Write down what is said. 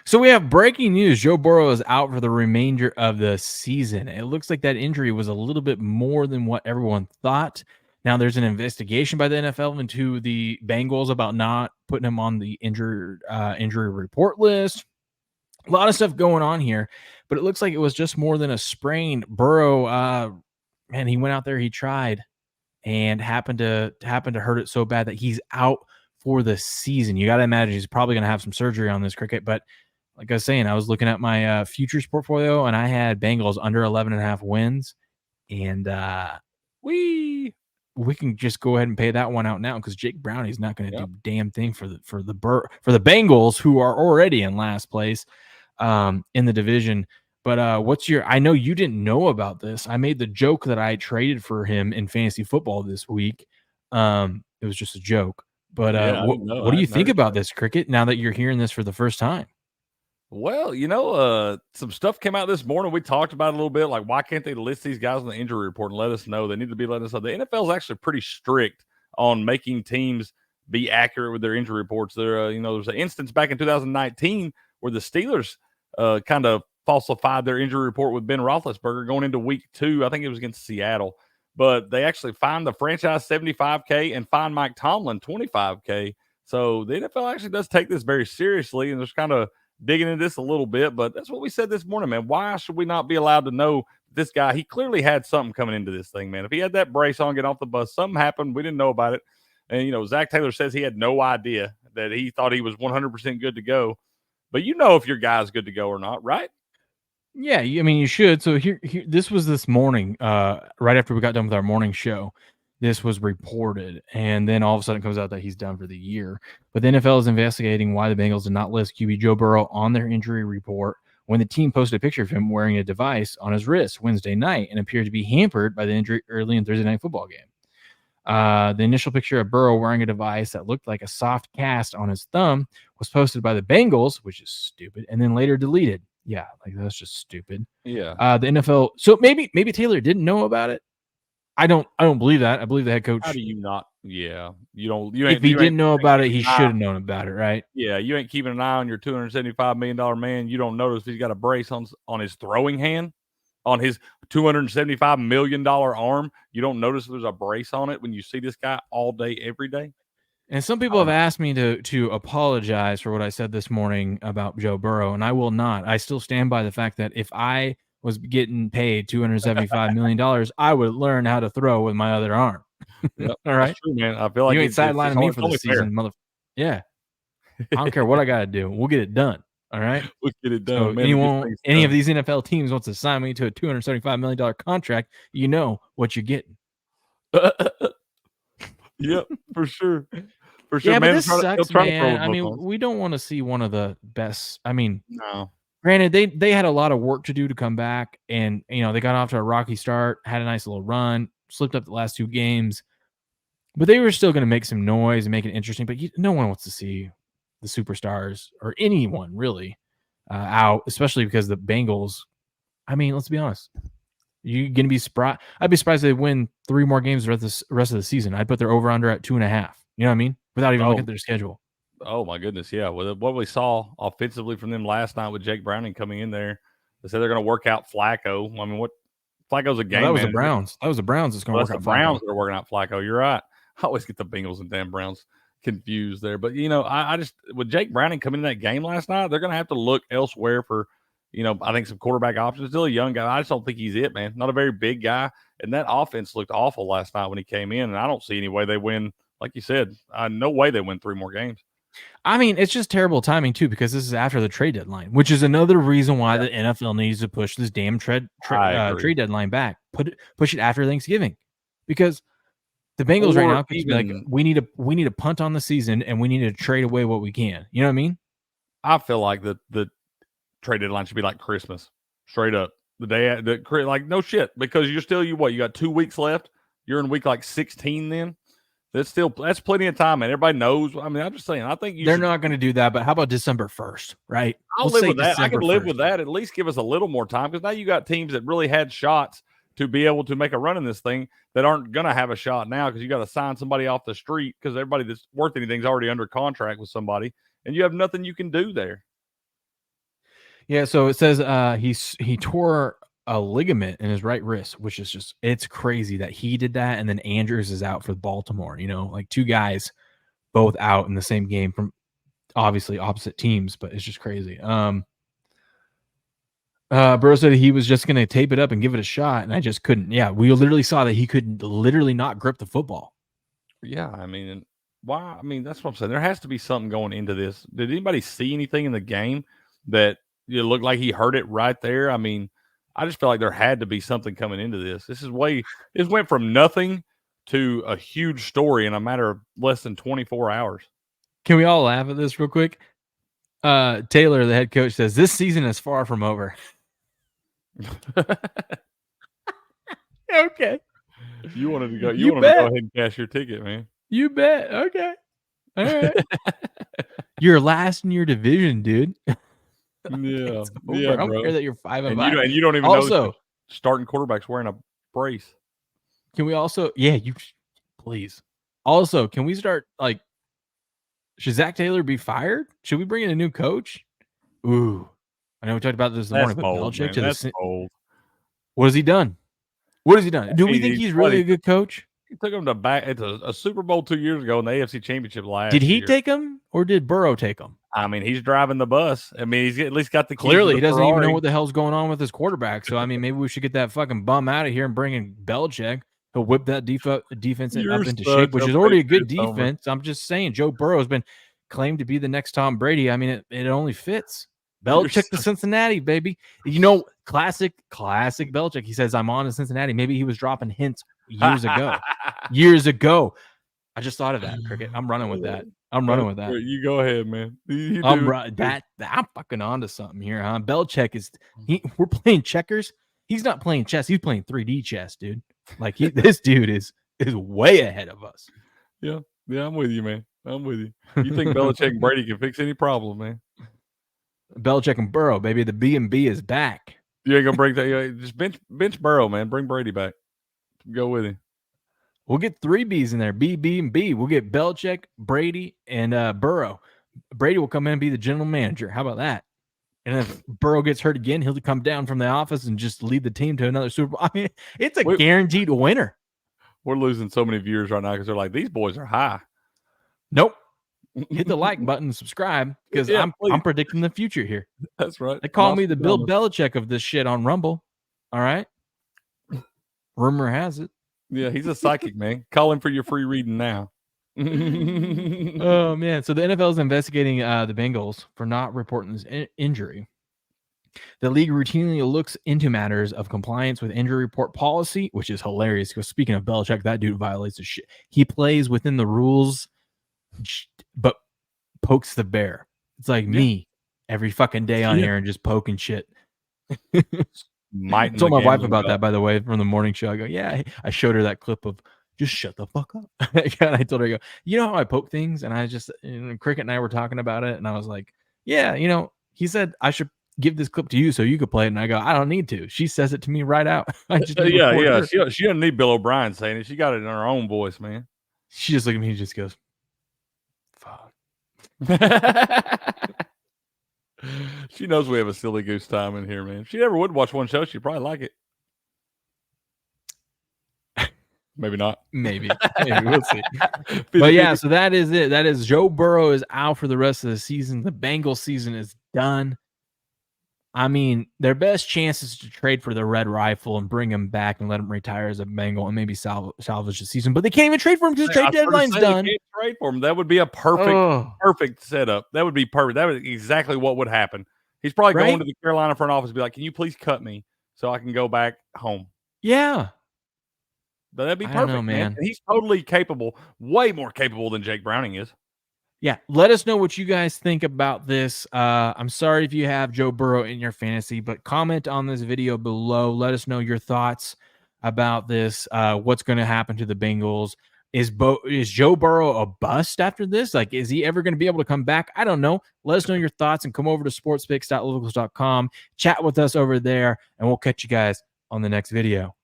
So we have breaking news. Joe Burrow is out for the remainder of the season. It looks like that injury was a little bit more than what everyone thought. Now there's an investigation by the NFL into the Bengals about not putting him on the injury report list. A lot of stuff going on here, but it looks like it was just more than a sprain. Burrow, man, he went out there, he tried, and happened to hurt it so bad that he's out for the season. You got to imagine he's probably going to have some surgery on this cricket, but like I was saying, I was looking at my futures portfolio and I had Bengals under 11.5 wins. And we can just go ahead and pay that one out now because Jake Brownie's not going to do damn thing for the Bengals, who are already in last place in the division. But I know you didn't know about this. I made the joke that I traded for him in fantasy football this week. It was just a joke. But I didn't know. what I do you hadn't think heard about that. this, Cricket, now that you're hearing this for the first time? Well, some stuff came out this morning. We talked about it a little bit. Like, why can't they list these guys on the injury report and let us know? They need to be letting us know. The NFL is actually pretty strict on making teams be accurate with their injury reports. There's an instance back in 2019 where the Steelers kind of falsified their injury report with Ben Roethlisberger going into week 2. I think it was against Seattle. But they actually fined the franchise $75K and fined Mike Tomlin $25K. So the NFL actually does take this very seriously, and there's kind of digging into this a little bit, but that's what we said this morning, man. Why should we not be allowed to know this guy? He clearly had something coming into this thing, man. If he had that brace on, get off the bus, something happened. We didn't know about it. And, Zach Taylor says he had no idea, that he thought he was 100% good to go. But if your guy's good to go or not, right? Yeah, I mean, you should. So here this was this morning, right after we got done with our morning show. This was reported, and then all of a sudden it comes out that he's done for the year. But the NFL is investigating why the Bengals did not list QB Joe Burrow on their injury report when the team posted a picture of him wearing a device on his wrist Wednesday night and appeared to be hampered by the injury early in Thursday Night Football game. The initial picture of Burrow wearing a device that looked like a soft cast on his thumb was posted by the Bengals, which is stupid, and then later deleted. Yeah, like that's just stupid. Yeah. The NFL. So maybe Taylor didn't know about it. I don't believe that. I believe the head coach. How do you not? Yeah, you don't. If he didn't know about it, he should have known about it, right? Yeah, you ain't keeping an eye on your $275 million man. You don't notice if he's got a brace on his throwing hand, on his $275 million arm. You don't notice there's a brace on it when you see this guy all day, every day. And some people have asked me to apologize for what I said this morning about Joe Burrow, and I will not. I still stand by the fact that if I was getting paid $275 million, I would learn how to throw with my other arm. Yep, all right, that's true, man. I feel like you ain't sidelining me for the season, mother. Yeah, I don't care what I got to do. We'll get it done. All right, we'll get it done. So man, any of these NFL teams wants to sign me to a $275 million contract, you know what you're getting. Yep, for sure. For sure, yeah, man. But this sucks, man. I mean, we don't want to see one of the best. I mean, no. Granted, they had a lot of work to do to come back, and they got off to a rocky start, had a nice little run, slipped up the last 2 games, but they were still going to make some noise and make it interesting. But no one wants to see the superstars or anyone really out, especially because the Bengals. I mean, let's be honest. You're going to be surprised. I'd be surprised if they win 3 more games the rest of the season. I'd put their over under at 2.5. You know what I mean? Without even looking at their schedule. Oh my goodness, yeah. Well, what we saw offensively from them last night with Jake Browning coming in there, they said they're going to work out Flacco. I mean, what Flacco's a game. That was the Browns. That was the Browns that's going to work out Flacco. Browns that are working out Flacco. You're right. I always get the Bengals and damn Browns confused there. But I just with Jake Browning coming in that game last night, they're going to have to look elsewhere for. I think some quarterback options. Still a young guy. I just don't think he's it, man. Not a very big guy. And that offense looked awful last night when he came in. And I don't see any way they win. Like you said, no way they win 3 more games. I mean, it's just terrible timing, too, because this is after the trade deadline, which is another reason why the NFL needs to push this damn trade deadline back. Push it after Thanksgiving. Because the Bengals right now could be like, we need to punt on the season, and we need to trade away what we can. You know what I mean? I feel like the trade deadline should be like Christmas, straight up. The day like no shit, because you're still you got 2 weeks left. You're in week like 16 then. That's plenty of time, man. Everybody knows. I mean, I'm just saying. I think they're not going to do that. But how about December 1st? Right? I'll live with that. I can live with that. At least give us a little more time, because now you got teams that really had shots to be able to make a run in this thing that aren't going to have a shot now, because you got to sign somebody off the street, because everybody that's worth anything is already under contract with somebody, and you have nothing you can do there. Yeah, so it says he tore a ligament in his right wrist, which is just it's crazy that he did that, and then Andrews is out for Baltimore. Like two guys both out in the same game from obviously opposite teams, but it's just crazy. Burrow said he was just gonna tape it up and give it a shot, and I just couldn't. Yeah, we literally saw that he could literally not grip the football. Yeah, I mean, why? I mean, that's what I'm saying. There has to be something going into this. Did anybody see anything in the game that it looked like he hurt it right there? I mean, I just feel like there had to be something coming into this. This went from nothing to a huge story in a matter of less than 24 hours. Can we all laugh at this real quick? Taylor, the head coach, says this season is far from over. Okay. You wanted to go. You wanted to go ahead and cash your ticket, man. You bet. Okay. All right. You're last in your division, dude. Yeah. I don't care that you're 5-5. And you don't even know that starting quarterback's wearing a brace. Can we also? Yeah, you please. Also, can we start like? Should Zach Taylor be fired? Should we bring in a new coach? Ooh, I know we talked about this this morning, but Belichick to that's old. What has he done? What has he done? Do we think he's really a good coach? He took him to a Super Bowl 2 years ago in the AFC Championship last year. Did he year. take him or did Burrow take him? I mean, he's driving the bus. I mean, he's at least got the keys. Clearly, he doesn't even know what the hell's going on with his quarterback. So, I mean, maybe we should get that fucking bum out of here and bring in Belichick. He'll whip that defense up into shape, which is already a good defense. I'm just saying, Joe Burrow has been claimed to be the next Tom Brady. I mean, it only fits. Belichick to Cincinnati, baby. Classic Belichick. He says, I'm on to Cincinnati. Maybe he was dropping hints years ago. I just thought of that, Cricket. I'm running with that. You go ahead, man. I'm fucking on to something here, huh? Belichick we're playing checkers. He's not playing chess. He's playing 3D chess, dude. Like this dude is way ahead of us. Yeah, I'm with you, man. I'm with you. You think Belichick and Brady can fix any problem, man? Belichick and Burrow, baby. The B&B is back. You ain't gonna bring that. Just bench Burrow, man. Bring Brady back. Go with him. We'll get 3 B's in there. B, and B. We'll get Belichick, Brady, and Burrow. Brady will come in and be the general manager. How about that? And if Burrow gets hurt again, he'll come down from the office and just lead the team to another Super Bowl. I mean, it's a guaranteed winner. We're losing so many viewers right now because they're like, these boys are high. Nope. Hit the like button and subscribe because I'm predicting the future here. That's right. They call me the Bill Belichick of this shit on Rumble. All right. Rumor has it. Yeah, he's a psychic, man. Call him for your free reading now. Oh, man. So the NFL is investigating the Bengals for not reporting this injury. The league routinely looks into matters of compliance with injury report policy, which is hilarious because speaking of Belichick, that dude violates the shit. He plays within the rules, but pokes the bear. It's like me every fucking day on air and just poking shit. I told my wife about that, by the way, from the morning show. I go, yeah. I showed her that clip of just shut the fuck up. And I told her, I go, you know how I poke things? And I just, Cricket and I were talking about it. And I was like, yeah, he said I should give this clip to you so you could play it. And I go, I don't need to. She says it to me right out. I just yeah. She doesn't need Bill O'Brien saying it. She got it in her own voice, man. She just looked at me and just goes, fuck. She knows we have a silly goose time in here, man. If she ever would watch one show, she'd probably like it. Maybe not. Maybe we'll see. But yeah, so that is it. That is Joe Burrow is out for the rest of the season. The Bengals season is done. I mean, their best chance is to trade for the Red Rifle and bring him back and let him retire as a Bengal and maybe salvage the season. But they can't even trade for him because the trade deadline's done. They can't trade for him. That would be a perfect setup. That would be perfect. That would be exactly what would happen. He's probably going to the Carolina front office and be like, "Can you please cut me so I can go back home?" Yeah. But that'd be perfect, man. And he's totally capable, way more capable than Jake Browning is. Yeah, let us know what you guys think about this. I'm sorry if you have Joe Burrow in your fantasy, but comment on this video below. Let us know your thoughts about this. What's going to happen to the Bengals? Is Joe Burrow a bust after this? Like, is he ever going to be able to come back? I don't know. Let us know your thoughts and come over to sportspicks.locals.com. Chat with us over there, and we'll catch you guys on the next video.